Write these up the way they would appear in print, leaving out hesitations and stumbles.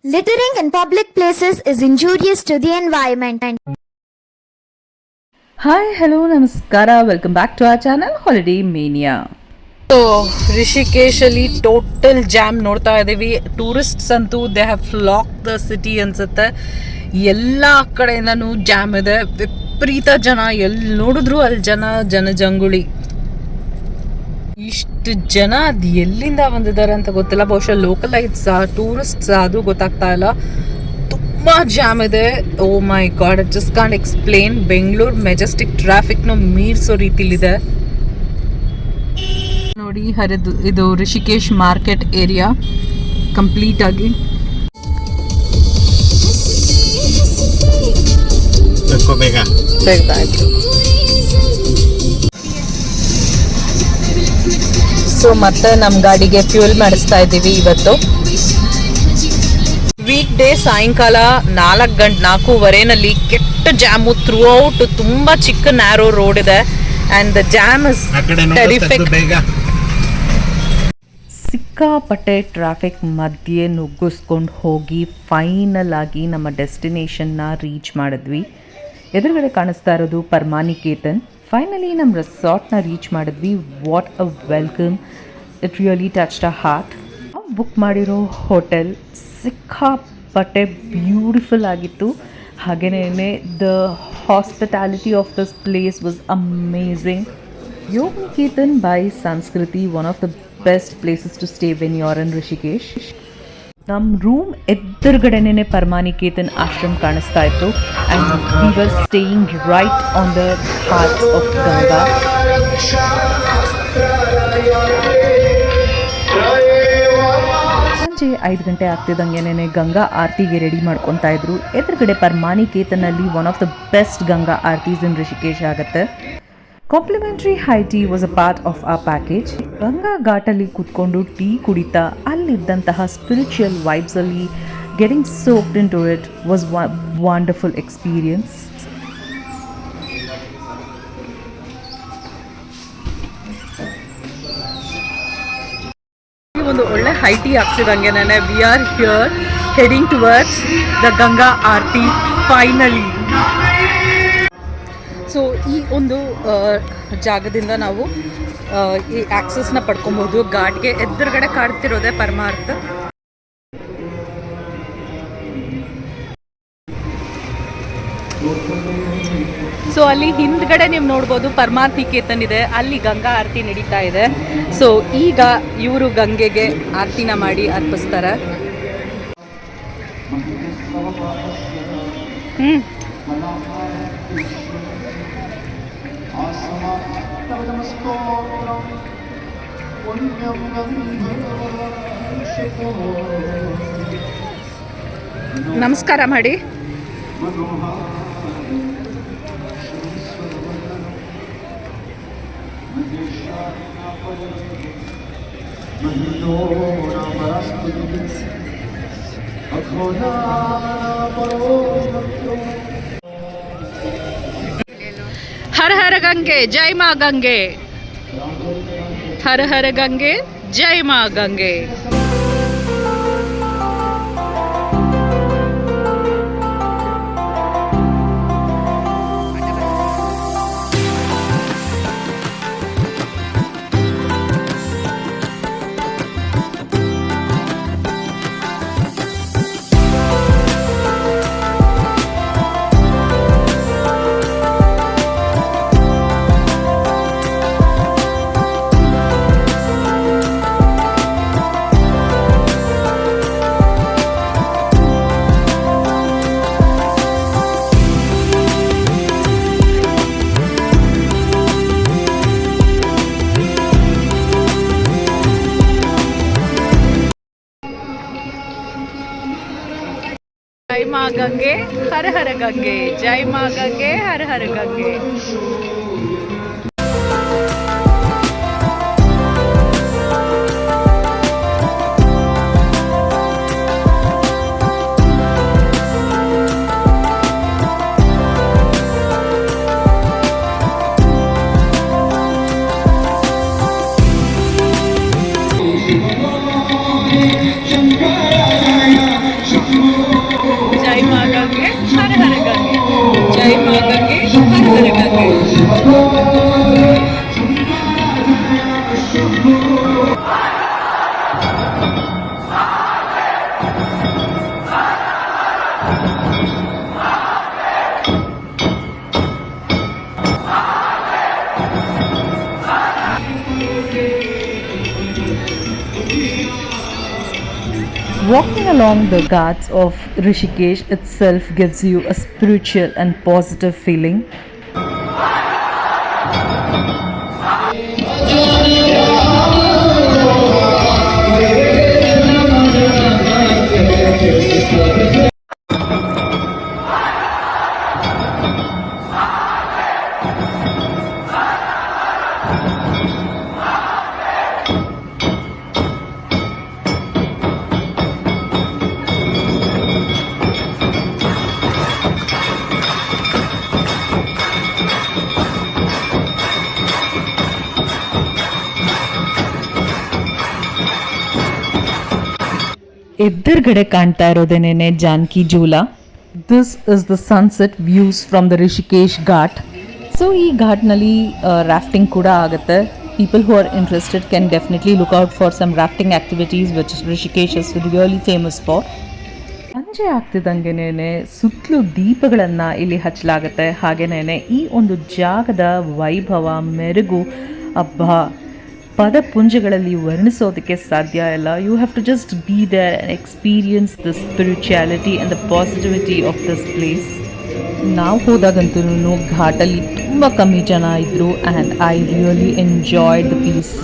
Littering in public places is injurious to the environment. Hi hello ನಮಸ್ಕಾರ, welcome back to our channel holiday mania. So ರಿಷಿಕೇಶಲ್ಲಿ total jam ನೋಡ್ತಾ ಇದ್ದೀವಿ. Tourists ಅಂತೂ they have lock the city ಅನ್ಸುತ್ತೆ. ಎಲ್ಲ ಕಡೆಯಿಂದನೂ jam ಇದೆ, ವಿಪರೀತ ಜನ, ಎಲ್ಲಿ ನೋಡಿದ್ರು ಅಲ್ಲಿ ಜನಜಂಗುಳಿ. ಇಷ್ಟು ಜನ ಅದು ಎಲ್ಲಿಂದ ಬಂದಿದ್ದಾರೆ ಅಂತ ಗೊತ್ತಿಲ್ಲ. ಬಹುಶಃ ಲೋಕಲೈಟ್ಸ್ ಟೂರಿಸ್ಟ್ಸ್ ಅದು ಗೊತ್ತಾಗ್ತಾ ಇಲ್ಲ. ತುಂಬ ಜಾಮ್ ಇದೆ. Oh my God, just can't explain. Bengaluru Majestic ಟ್ರಾಫಿಕ್ನ ಮೀರಿಸೋ ರೀತಿಲಿದೆ ನೋಡಿ. ಇದು ರಿಷಿಕೇಶ್ ಮಾರ್ಕೆಟ್ ಏರಿಯಾ ಕಂಪ್ಲೀಟ್ ಆಗಿ ತೆಗ್ದಾಯ್ತು. ಸೊ ಮತ್ತೆ ನಮ್ಮ ಗಾಡಿಗೆ ಫ್ಯೂಲ್ ಮಾಡಿಸ್ತಾ ಇದ್ದೀವಿ ಇವತ್ತು. ವೀಕ್ ಡೇ ಸಾಯಂಕಾಲ 4:45ನಲ್ಲಿ ಕೆಟ್ಟ ಜಾಮು ಥ್ರೂ ಔಟ್. ತುಂಬಾ ಚಿಕ್ಕ ನ್ಯಾರೋ ರೋಡ್ ಇದೆ and the jam is terrific. ಸಿಕ್ಕಾಪಟ್ಟೆ ಟ್ರಾಫಿಕ್ ಮಧ್ಯೆ ನುಗ್ಗಿಸ್ಕೊಂಡು ಹೋಗಿ ಫೈನಲ್ ಆಗಿ ನಮ್ಮ ಡೆಸ್ಟಿನೇಷನ್ನ ರೀಚ್ ಮಾಡಿದ್ವಿ. ಎದುರುಗಡೆ ಕಾಣಿಸ್ತಾ ಇರೋದು ಪರಮಾನಿಕೇತನ್. ಫೈನಲಿ ನಮ್ಮ ರೆಸಾರ್ಟ್ನ ರೀಚ್ ಮಾಡಿದ್ವಿ. What a welcome, it really touched a heart. Book ಮಾಡಿರೋ ಹೋಟೆಲ್ ಸಿಕ್ಕಾಪಟ್ಟೆ ಬ್ಯೂಟಿಫುಲ್ ಆಗಿತ್ತು. ಹಾಗೆಯೇ the hospitality of this place was amazing. Yoganiketan by Sanskriti, one of the best places to stay when you are in Rishikesh. ನಮ್ಮ room ಎದುರುಗಡೆನೇ ಪರಮಾನಿಕೇತನ್ ಆಶ್ರಮ್ ಕಾಣಿಸ್ತಾ ಇತ್ತು and we were staying right on the heart of Ganga. ಸಂಜೆ 5 ಗಂಟೆ ಆಗ್ತಿದ್ದಂಗೆನೇ Ganga ಆರತಿಗೆ ready ಮಾಡ್ಕೊತಾ ಇದ್ರು. ಎದುರುಗಡೆ ಪರಮಾನಿಕೇತನಲ್ಲಿ one of the best Ganga aartis in Rishikesh ಆಗುತ್ತೆ. Complimentary high tea was a part of a package. Ganga ಘಾಟಲ್ಲಿ ಕೂತ್ಕೊಂಡು ಟೀ ಕುಡಿತಾ ಅಲ್ಲಿದ್ದಂತಹ ಸ್ಪಿರಿಚುವಲ್ ವೈಬ್ಸಲ್ಲಿ getting soaked in to it was wonderful experience. ಒಂದು ಒಳ್ಳೆ ಹೈ ಟೀ ಆಗ್ತಿದಂಗೆನೇ we are here heading towards the Ganga aarti finally. So ಈ ಒಂದು ಜಾಗದಿಂದ ನಾವು ಈ ಆಕ್ಸೆಸ್ನ ಪಡ್ಕೊಬೋದು. ಘಾಟ್ಗೆ ಎದುರುಗಡೆ ಕಾಡ್ತಿರೋದೆ ಪರಮಾರ್ಥ. ಸೊ ಅಲ್ಲಿ ಹಿಂದ್ಗಡೆ ನೀವು ನೋಡ್ಬೋದು ಪರಮಾನಿಕೇತನ್ ಇದೆ, ಅಲ್ಲಿ ಗಂಗಾ ಆರತಿ ನಡೀತಾ ಇದೆ. ಸೊ ಈಗ ಇವರು ಗಂಗೆಗೆ ಆರತಿನ ಮಾಡಿ ಅರ್ಪಿಸ್ತಾರೆ. ನಮಸ್ಕಾರ ಮಾಡಿ. ಹರ ಹರ ಗಂಗೆ ಜೈ ಮಾ ಗಂಗೆ, ಹರ ಹರ ಗಂಗೆ ಜೈ ಮಾ ಗಂಗೆ. जय माँ गंगे हर हर गंगे, जय माँ गंगे हर हर Gange. Walking along the ghats of Rishikesh itself gives you a spiritual and positive feeling. ಎದುರುಗಡೆ ಕಾಣ್ತಾ ಇರೋದೇನೇನೆ Janaki Jhula. This is the sunset views from the Rishikesh ghat. So ಈ ಘಾಟ್ನಲ್ಲಿ ರಾಫ್ಟಿಂಗ್ ಕೂಡ ಆಗುತ್ತೆ. People who are interested can definitely look out for some rafting activities which Rishikesh is really famous for. ಸಂಜೆ ಆಗ್ತಿದ್ದಂಗೆನೇ ಸುತ್ತಲೂ ದೀಪಗಳನ್ನು ಇಲ್ಲಿ ಹಚ್ಚಲಾಗುತ್ತೆ. ಹಾಗೆಯೇ ಈ ಒಂದು ಜಾಗದ ವೈಭವ, ಮೆರುಗು, ಹಬ್ಬ ಪದಪುಂಜಗಳಲ್ಲಿ ವರ್ಣಿಸೋದಕ್ಕೆ ಸಾಧ್ಯ ಇಲ್ಲ. You have to just be there and experience the spirituality and the positivity of this place. ನಾವು ಹೋದಾಗಂತೂ ಘಾಟಲ್ಲಿ ತುಂಬ ಕಮ್ಮಿ ಜನ ಇದ್ದರು and I really enjoyed the peace.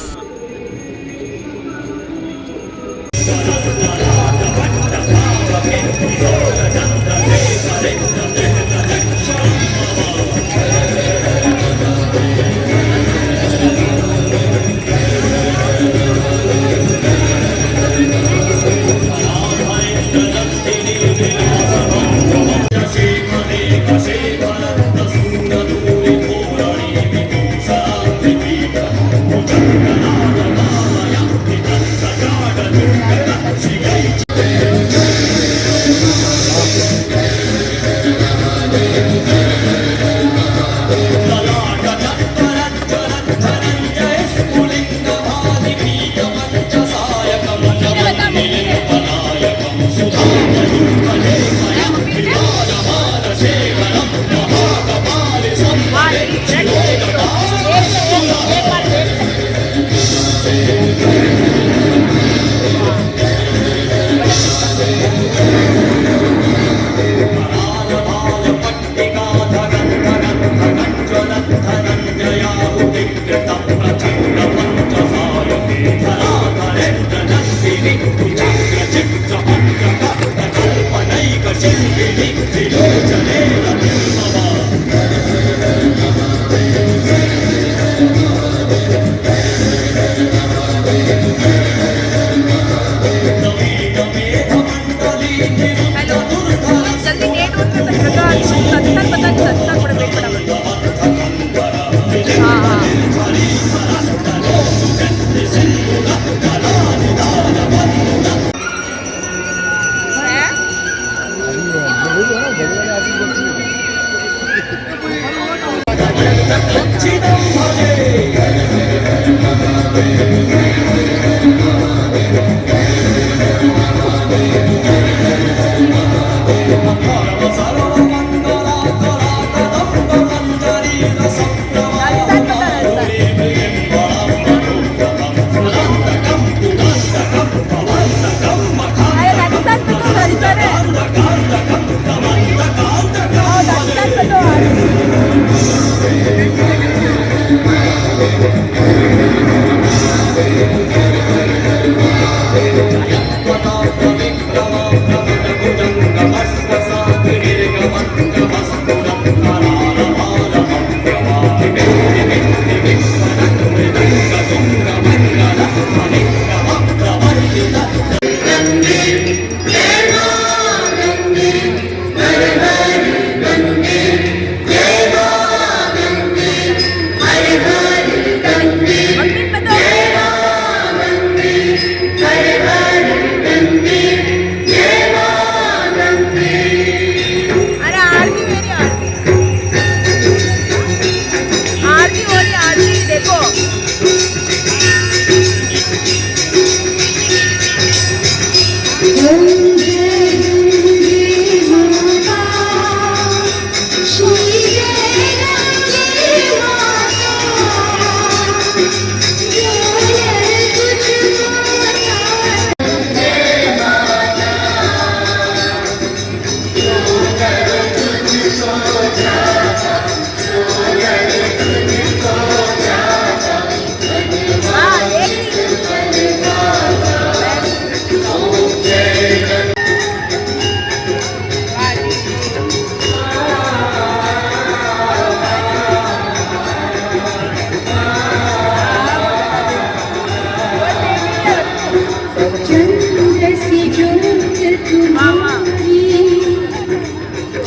चंद्र सी ज्योत तुम्हारी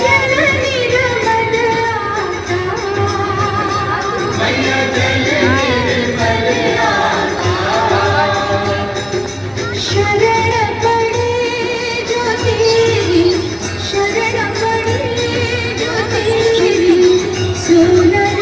जल निर्मल शरण पड़े जो तेरी शरण पड़े जो तेरी सुनर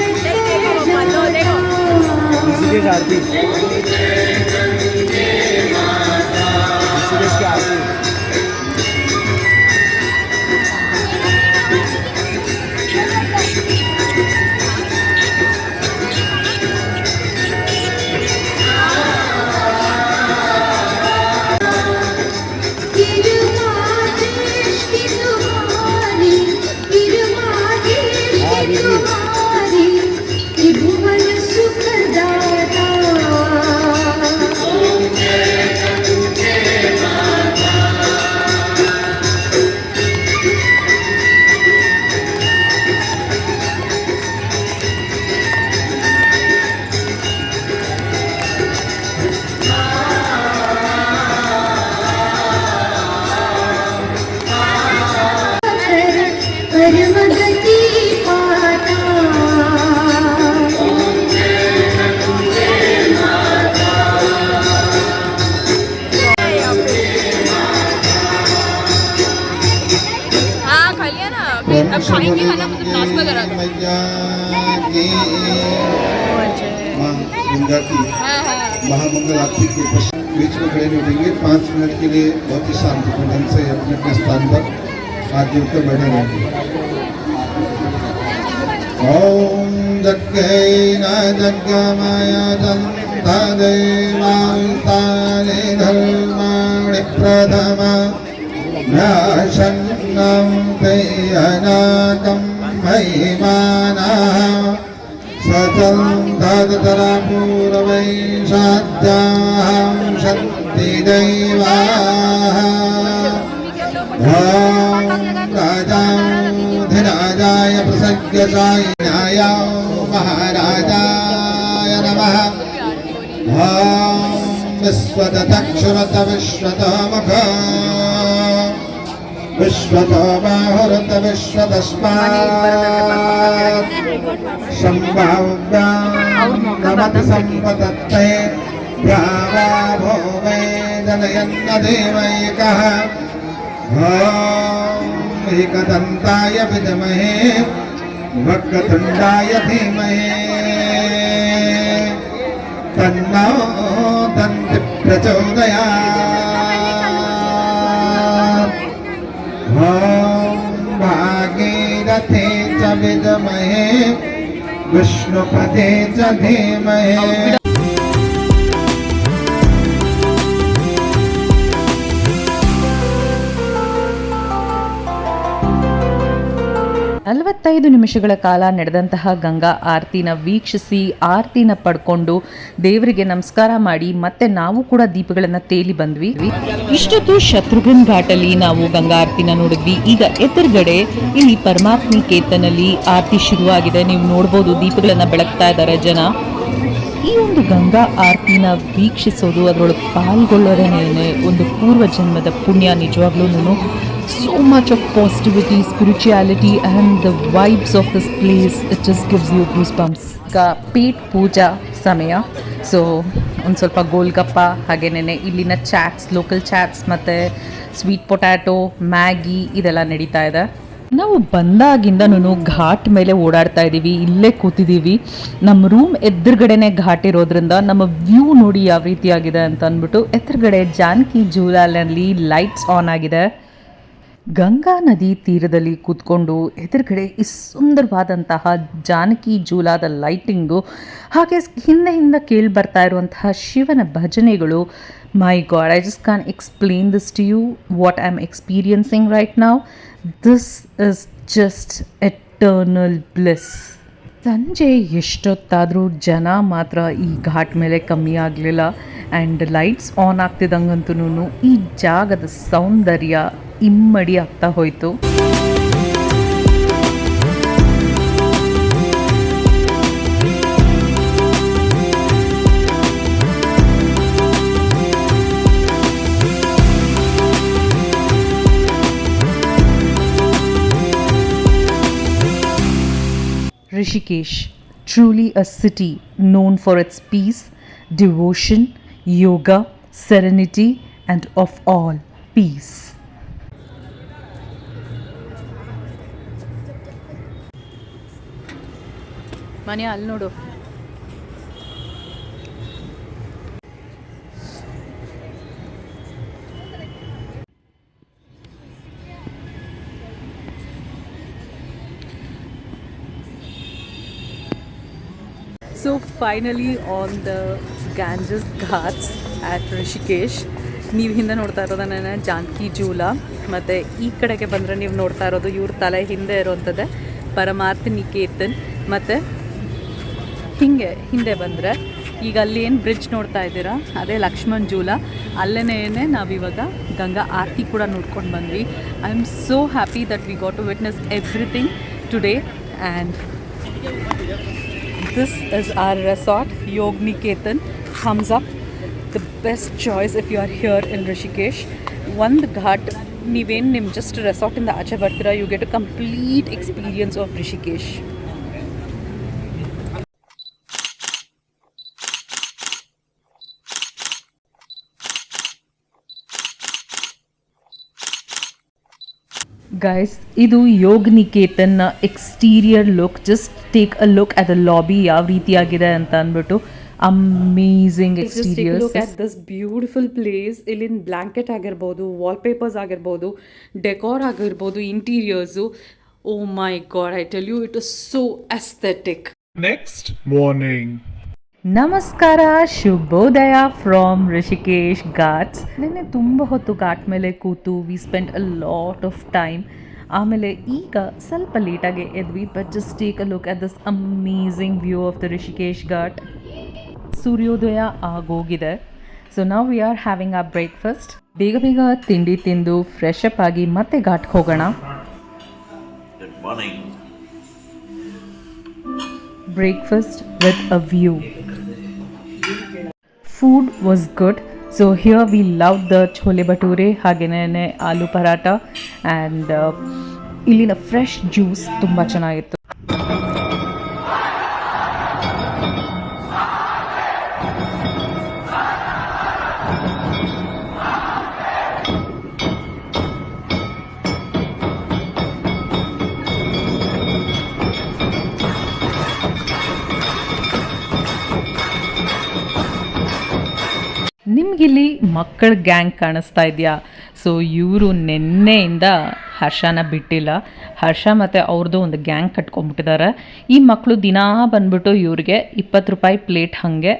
त्रिभुवन सुखदाता परम गति पाता अब खाएंगे खाना मतलब नाश्ता करा दो। गंगा की महामंगल आरती के बीच में खड़े नहीं होंगे। 5 मिनट के लिए बहुत ही शांतिपूर्ण ढंग से अपने अपने स्थान पर हाथ जोड़कर बैठे रहेंगे। ओम जग्गेन जग्गमय दन्ता देवान्तानि धर्माणि प्रथम नाशन्नं तेयनाकं महिमानः सतं तदतरपूर्वैषाद्यां शक्ति दैवाः राजाधिराजाय प्रसज्ञशायिनाय महाराजाय नमः। विश्वतचक्षुरत विश्वतमुख विश्वतबाहुरत विश्वतस्मात् सम्भाव्यां नमति सम्पतत्ते द्यावा भूमे जनयन्न देवैकः। एकदन्ताय विद्महे वक्रतुण्डाय धीमहि तन्नो दन्ति प्रचोदयात्। ॐ भागीरथे च विद्महे विष्णुपदे च धीमहि। 45 ನಿಮಿಷಗಳ ಕಾಲ ನಡೆದಂತಹ ಗಂಗಾ ಆರತಿನ ವೀಕ್ಷಿಸಿ ಆರತಿನ ಪಡ್ಕೊಂಡು ದೇವರಿಗೆ ನಮಸ್ಕಾರ ಮಾಡಿ ಮತ್ತೆ ನಾವು ಕೂಡ ದೀಪಗಳನ್ನು ತೇಲಿ ಬಂದ್ವಿ. ಇಷ್ಟೊತ್ತು ಶತ್ರುಘ್ನ ಘಾಟಲ್ಲಿ ನಾವು ಗಂಗಾ ಆರತಿನ ನೋಡಿದ್ವಿ. ಈಗ ಎದುರುಗಡೆ ಇಲ್ಲಿ ಪರಮಾತ್ಮ ಕೇತನಲ್ಲಿ ಆರತಿ ಶುರುವಾಗಿದೆ. ನೀವು ನೋಡ್ಬೋದು ದೀಪಗಳನ್ನು ಬೆಳಗ್ತಾ ಇದ್ದಾರೆ ಜನ. ಈ ಒಂದು ಗಂಗಾ ಆರತಿನ ವೀಕ್ಷಿಸೋದು ಅದರೊಳಗೆ ಪಾಲ್ಗೊಳ್ಳೋದೇನೆ ಒಂದು ಪೂರ್ವ ಜನ್ಮದ ಪುಣ್ಯ. ನಿಜವಾಗ್ಲೂ so much of positivity, spirituality and the vibes of this place, it just gives you goosebumps. ಈಗ ಪೇಟ್ ಪೂಜಾ ಸಮಯ. ಸೊ ಒಂದು ಸ್ವಲ್ಪ ಗೋಲ್ಗಪ್ಪ ಹಾಗೇನೆ ಇಲ್ಲಿನ ಚಾಟ್ಸ್, ಲೋಕಲ್ ಚಾಟ್ಸ್ ಮತ್ತು ಸ್ವೀಟ್ ಪೊಟ್ಯಾಟೊ, ಮ್ಯಾಗಿ ಇದೆಲ್ಲ ನಡೀತಾ ಇದೆ. ನಾವು ಬಂದಾಗಿಂದನೂ ಘಾಟ್ ಮೇಲೆ ಓಡಾಡ್ತಾ ಇದ್ದೀವಿ, ಇಲ್ಲೇ ಕೂತಿದ್ದೀವಿ. ನಮ್ಮ ರೂಮ್ ಎದುರುಗಡೆನೆ ಘಾಟ್ ಇರೋದ್ರಿಂದ ನಮ್ಮ ವ್ಯೂ ನೋಡಿ ಯಾವ ರೀತಿಯಾಗಿದೆ ಅಂತ ಅಂದ್ಬಿಟ್ಟು ಎದುರುಗಡೆ ಜಾನಕಿ ಜೂಲಾನಲ್ಲಿ ಲೈಟ್ಸ್ ಆನ್ ಆಗಿದೆ. ಗಂಗಾ ನದಿ ತೀರದಲ್ಲಿ ಕೂತ್ಕೊಂಡು ಎದುರುಗಡೆ ಈ ಸುಂದರವಾದಂತಹ ಜಾನಕಿ ಜೂಲಾದ ಲೈಟಿಂಗು, ಹಾಗೆ ಹಿಂದೆ ಕೇಳಿ ಬರ್ತಾ ಇರುವಂತಹ ಶಿವನ ಭಜನೆಗಳು. My God, I just can explain this to you what I am experiencing right now. This is just eternal bliss. ಸಂಜೆ ಎಷ್ಟೊತ್ತಾದರೂ ಜನ ಮಾತ್ರ ಈ ಘಾಟ್ ಮೇಲೆ ಕಮ್ಮಿ ಆಗಲಿಲ್ಲ. ಆ್ಯಂಡ್ ಲೈಟ್ಸ್ ಆನ್ ಆಗ್ತಿದ್ದಂಗಂತೂ ಈ ಜಾಗದ ಸೌಂದರ್ಯ ಇಮ್ಮಡಿ ಆಗ್ತಾ ಹೋಯಿತು. Rishikesh, truly a city known for its peace, devotion, yoga, serenity, and of all, peace. ಮನೆ ಅಲ್ಲಿ ನೋಡು. So finally on the Ganges Ghats at Rishikesh, ನೀವು ಹಿಂದೆ ನೋಡ್ತಾ ಇರೋದು ನನ್ನ ಜಾನಕಿ ಜೂಲ, ಮತ್ತು ಈ ಕಡೆಗೆ ಬಂದರೆ ನೀವು ನೋಡ್ತಾ ಇರೋದು ಇವ್ರ ತಲೆ ಹಿಂದೆ ಇರೋವಂಥದ್ದೇ ಪರಮಾರ್ಥ ನಿಕೇತನ್. ಮತ್ತು ಹಿಂದೆ ಬಂದರೆ ಈಗ ಅಲ್ಲಿ ಏನು ಬ್ರಿಡ್ಜ್ ನೋಡ್ತಾ ಇದ್ದೀರಾ ಅದೇ ಲಕ್ಷ್ಮಣ್ ಜೂಲ. ಅಲ್ಲೇ ನಾವಿವಾಗ ಗಂಗಾ ಆರತಿ ಕೂಡ ನೋಡ್ಕೊಂಡು ಬಂದ್ವಿ. I am so happy that we got to witness everything today. And this is our resort, Yogniketan. Thumbs up, the best choice if you are here in Rishikesh. One ghat ನೀವೇನು ನಿಮ್ಮ ಜಸ್ಟ್ ರೆಸಾರ್ಟಿಂದ ಆಚೆ ಬರ್ತೀರಾ, you get a complete experience of Rishikesh. Guys, ಇದು ಯೋಗ್ನಿಕೇತನ್ನ exterior look. Just take a look at the lobby ಯಾವ ರೀತಿಯಾಗಿದೆ ಅಂತ ಅಂದ್ಬಿಟ್ಟು. Amazing exterior. At this beautiful place. ಇಲ್ಲಿನ ಬ್ಲ್ಯಾಂಕೆಟ್ ಆಗಿರ್ಬೋದು, ವಾಲ್ಪೇಪರ್ಸ್ ಆಗಿರ್ಬೋದು, ಡೆಕೋರ್ ಆಗಿರ್ಬೋದು, interiors. Oh my God, I tell you, it is so aesthetic. Next morning. ನಮಸ್ಕಾರ, ಶುಭೋದಯ ಫ್ರಾಮ್ ರಿಷಿಕೇಶ್ ಘಾಟ್ಸ್. ನೆನ್ನೆ ತುಂಬ ಹೊತ್ತು ಘಾಟ್ ಮೇಲೆ ಕೂತು we spend a lot of time. ಆಮೇಲೆ ಈಗ ಸ್ವಲ್ಪ ಲೇಟಾಗಿ ಎದ್ವಿ. But just take a look at this amazing view of the Rishikesh ghat. ಸೂರ್ಯೋದಯ ಆಗೋಗಿದೆ. ಸೊ ನಾವು we are having a breakfast. ಬೇಗ ತಿಂಡಿ ತಿಂದು ಫ್ರೆಶ್ ಅಪ್ ಆಗಿ ಮತ್ತೆ ಘಾಟ್ಗೆ ಹೋಗೋಣ. Good morning. Breakfast with a view. Food was good. So here we loved the chole bhature, ಹಾಗೇನೇ ಆಲೂ ಪರಾಟ, ಆ್ಯಂಡ್ ಇಲ್ಲಿನ ಫ್ರೆಶ್ ಜ್ಯೂಸ್ ತುಂಬ ಚೆನ್ನಾಗಿತ್ತು. ನಿಮಗಿಲ್ಲಿ ಮಕ್ಕಳ ಗ್ಯಾಂಗ್ ಕಾಣಿಸ್ತಾ ಇದೆಯಾ? ಸೊ ಇವರು ನಿನ್ನೆಯಿಂದ ಹರ್ಷನ ಬಿಟ್ಟಿಲ್ಲ. ಹರ್ಷ ಮತ್ತು ಅವ್ರದ್ದು ಒಂದು ಗ್ಯಾಂಗ್ ಕಟ್ಕೊಂಡ್ಬಿಟ್ಟಿದ್ದಾರೆ. ಈ ಮಕ್ಕಳು ದಿನಾ ಬಂದ್ಬಿಟ್ಟು ಇವ್ರಿಗೆ 20 ರೂಪಾಯಿ ಪ್ಲೇಟ್ ಹಾಗೆ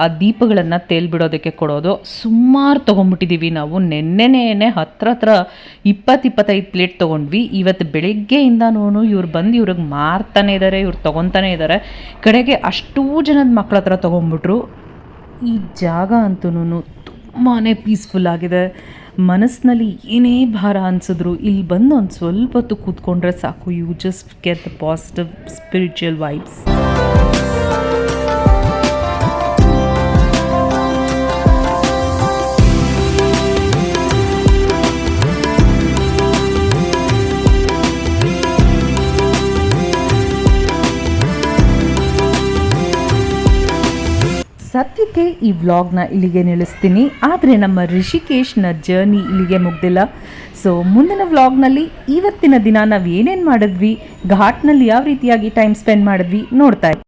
ಆ ದೀಪಗಳನ್ನು ತೇಲ್ಬಿಡೋದಕ್ಕೆ ಕೊಡೋದು. ಸುಮಾರು ತೊಗೊಂಡ್ಬಿಟ್ಟಿದ್ದೀವಿ ನಾವು. ನೆನ್ನೆನೇ ಹತ್ರ 20-25 ಪ್ಲೇಟ್ ತೊಗೊಂಡ್ವಿ. ಇವತ್ತು ಬೆಳಗ್ಗೆಯಿಂದನೂ ಇವ್ರು ಬಂದು ಇವ್ರಿಗೆ ಮಾರ್ತಾನೆ ಇದ್ದಾರೆ, ಇವ್ರು ತೊಗೊತಾನೆ ಇದ್ದಾರೆ. ಕಡೆಗೆ ಅಷ್ಟೂ ಜನದ ಮಕ್ಕಳ ಹತ್ರ ತೊಗೊಂಡ್ಬಿಟ್ರು. ಈ ಜಾಗ ಅಂತೂ ತುಂಬಾ ಪೀಸ್ಫುಲ್ ಆಗಿದೆ. ಮನಸ್ಸಿನಲ್ಲಿ ಏನೇ ಭಾರ ಅನಿಸಿದ್ರು ಇಲ್ಲಿ ಬಂದು ಒಂದು ಸ್ವಲ್ಪ ಹೊತ್ತು ಕೂತ್ಕೊಂಡ್ರೆ ಸಾಕು. You just get the positive spiritual vibes. ಸದ್ಯಕ್ಕೆ ಈ ವ್ಲಾಗ್ನ ಇಲ್ಲಿಗೆ ನಿಲ್ಲಿಸ್ತೀನಿ. ಆದರೆ ನಮ್ಮ ರಿಷಿಕೇಶ್ನ ಜರ್ನಿ ಇಲ್ಲಿಗೆ ಮುಗ್ದಿಲ್ಲ. ಸೊ ಮುಂದಿನ ವ್ಲಾಗ್ನಲ್ಲಿ ಇವತ್ತಿನ ದಿನ ನಾವು ಏನೇನು ಮಾಡಿದ್ವಿ, ಘಾಟ್ನಲ್ಲಿ ಯಾವ ರೀತಿಯಾಗಿ ಟೈಮ್ ಸ್ಪೆಂಡ್ ಮಾಡಿದ್ವಿ ನೋಡ್ತಾ ಇದ್ದೀವಿ.